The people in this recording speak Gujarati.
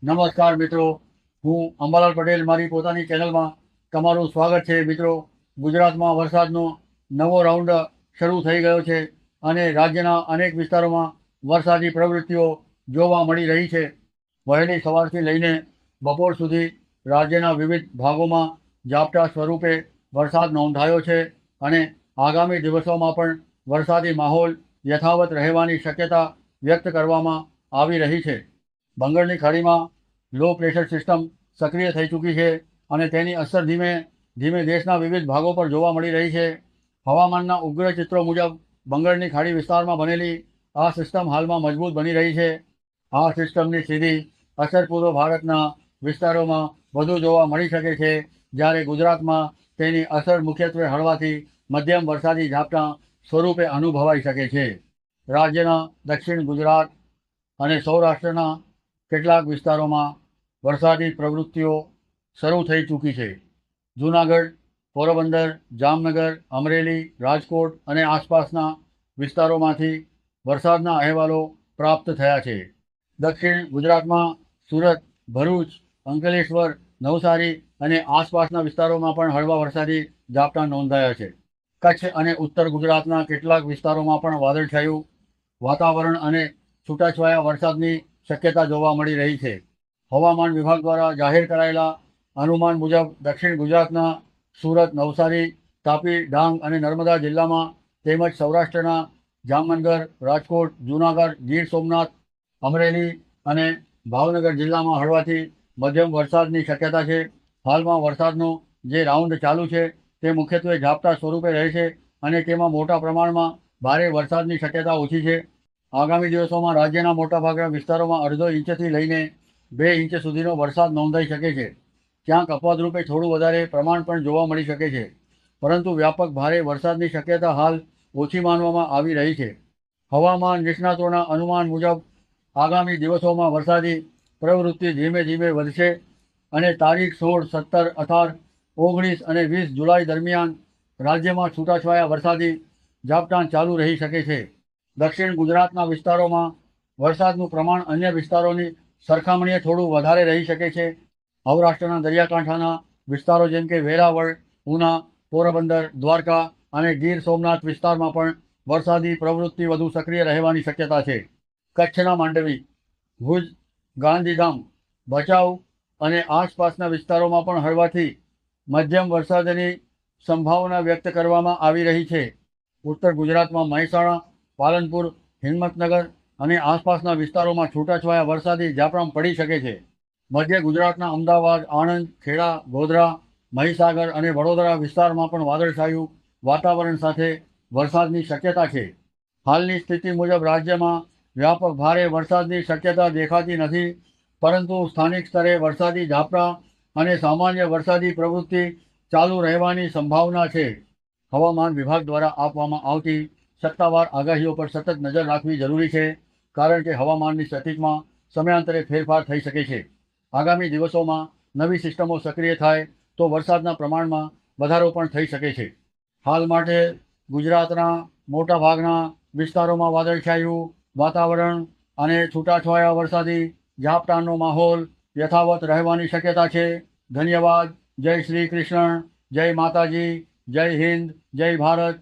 નમસ્કાર મિત્રો, હું અંબાલાલ પટેલ મારી પોતાની ચેનલમાં તમારું સ્વાગત છે. મિત્રો, ગુજરાતમાં વરસાદનો નવો રાઉન્ડ શરૂ થઈ ગયો છે અને રાજ્યના અનેક વિસ્તારોમાં વરસાદી પ્રવૃત્તિઓ જોવા મળી રહી છે. વહેલી સવારથી લઈને બપોર સુધી રાજ્યના વિવિધ ભાગોમાં ઝાપટા સ્વરૂપે વરસાદ નોંધાયો છે અને આગામી દિવસોમાં પણ વરસાદી માહોલ યથાવત રહેવાની શક્યતા વ્યક્ત કરવામાં આવી રહી છે. બંગાળની ખાડીમાં લો પ્રેશર સિસ્ટમ સક્રિય થઈ ચૂકી છે અને તેની અસર ધીમે ધીમે દેશના વિવિધ ભાગો પર જોવા મળી રહી છે. હવામાનના ઉગ્ર ચિત્રો મુજબ બંગાળની ખાડી વિસ્તારમાં બનેલી આ સિસ્ટમ હાલમાં મજબૂત બની રહી છે. આ સિસ્ટમની સીધી અસર પૂર્વ ભારતના વિસ્તારોમાં વધુ જોવા મળી શકે છે, જ્યારે ગુજરાતમાં તેની અસર મુખ્યત્વે હળવાથી મધ્યમ વરસાદી ઝાપટા સ્વરૂપે અનુભવાઈ શકે છે. રાજ્યના દક્ષિણ ગુજરાત અને સૌરાષ્ટ્રના કેટલાક વિસ્તારોમાં વરસાદી પ્રવૃત્તિઓ શરૂ થઈ ચૂકી છે. જૂનાગઢ, પોરબંદર, જામનગર, અમરેલી, રાજકોટ અને આસપાસના વિસ્તારોમાંથી વરસાદના અહેવાલો પ્રાપ્ત થયા છે. દક્ષિણ ગુજરાતમાં સુરત, ભરૂચ, અંકલેશ્વર, નવસારી અને આસપાસના વિસ્તારોમાં પણ હળવા વરસાદી ઝાપટા નોંધાયા છે. કચ્છ અને ઉત્તર ગુજરાતના કેટલાક વિસ્તારોમાં પણ વાદળછાયું વાતાવરણ અને છૂટાછવાયા વરસાદની શક્યતા જોવા મળી રહી છે. હવામાન વિભાગ દ્વારા જાહેર કરાયેલા અનુમાન મુજબ દક્ષિણ ગુજરાતના સુરત, નવસારી, તાપી, ડાંગ અને નર્મદા જિલ્લામાં તેમજ સૌરાષ્ટ્રના જામનગર, રાજકોટ, જૂનાગઢ, ગીર સોમનાથ, અમરેલી અને ભાવનગર જિલ્લામાં હળવાથી મધ્યમ વરસાદની શક્યતા છે. હાલમાં વરસાદનો જે રાઉન્ડ ચાલુ છે તે મુખ્યત્વે ઝાપટા સ્વરૂપે રહે છે અને તેમાં મોટા પ્રમાણમાં ભારે વરસાદની શક્યતા ઓછી છે. આગામી દિવસોમાં રાજ્યના મોટાભાગના વિસ્તારોમાં અડધો ઇંચથી લઈને 2 ઇંચ સુધીનો વરસાદ નોંધાઈ શકે છે. ક્યાંક અપવાદરૂપે થોડું વધારે પ્રમાણ પણ જોવા મળી શકે છે, પરંતુ વ્યાપક ભારે વરસાદની શક્યતા હાલ ઓછી માનવામાં આવી રહી છે. હવામાન નિષ્ણાતોના અનુમાન મુજબ આગામી દિવસોમાં વરસાદી પ્રવૃત્તિ ધીમે ધીમે વધશે અને તારીખ 16, 17, 18, 19 અને 20 જુલાઈ દરમિયાન રાજ્યમાં છૂટાછવાયા વરસાદી ઝાપટા ચાલુ રહી શકે છે. દક્ષિણ ગુજરાતના વિસ્તારોમાં વરસાદનું પ્રમાણ અન્ય વિસ્તારોની સરખામણીએ થોડું વધારે રહી શકે છે. સૌરાષ્ટ્રના દરિયાકાંઠાના વિસ્તારો જેમ કે વેરાવળ, ઉના, પોરબંદર, દ્વારકા અને ગીર સોમનાથ વિસ્તારમાં પણ વરસાદી પ્રવૃત્તિ વધુ સક્રિય રહેવાની શક્યતા છે. કચ્છના માંડવી, ભુજ, ગાંધીધામ, ભચાઉ અને આસપાસના વિસ્તારોમાં પણ હળવાથી મધ્યમ વરસાદની સંભાવના વ્યક્ત કરવામાં આવી રહી છે. ઉત્તર ગુજરાતમાં મહેસાણા, પાલનપુર, હિંમતનગર અને આસપાસના વિસ્તારોમાં છૂટાછવાયા વરસાદી ઝાપટા પડી શકે છે. મધ્ય ગુજરાતના અમદાવાદ, આણંદ, ખેડા, ગોધરા, મહીસાગર અને વડોદરા વિસ્તારમાં પણ વાદળછાયું વાતાવરણ સાથે વરસાદની શક્યતા છે. હાલની સ્થિતિ મુજબ રાજ્યમાં વ્યાપક ભારે વરસાદની શક્યતા દેખાતી નથી, પરંતુ સ્થાનિક સ્તરે વરસાદી ઝાપટા અને સામાન્ય વરસાદી પ્રવૃત્તિ ચાલુ રહેવાની સંભાવના છે. હવામાન વિભાગ દ્વારા આપવામાં આવતી સત્તાવાર આગાહીઓ પર સતત નજર રાખવી જરૂરી છે, કારણ કે હવામાનની સ્થિતિમાં સમયાંતરે ફેરફાર થઈ શકે છે. આગામી દિવસોમાં નવી સિસ્ટમો સક્રિય થાય તો વરસાદના પ્રમાણમાં વધારો પણ થઈ શકે છે. હાલ માટે ગુજરાતના મોટાભાગના વિસ્તારોમાં વાદળછાયું વાતાવરણ અને છૂટાછવાયા વરસાદી ઝાપટાનો માહોલ યથાવત રહેવાની શક્યતા છે. ધન્યવાદ. જય શ્રી કૃષ્ણ. જય માતાજી. જય હિન્દ. જય ભારત.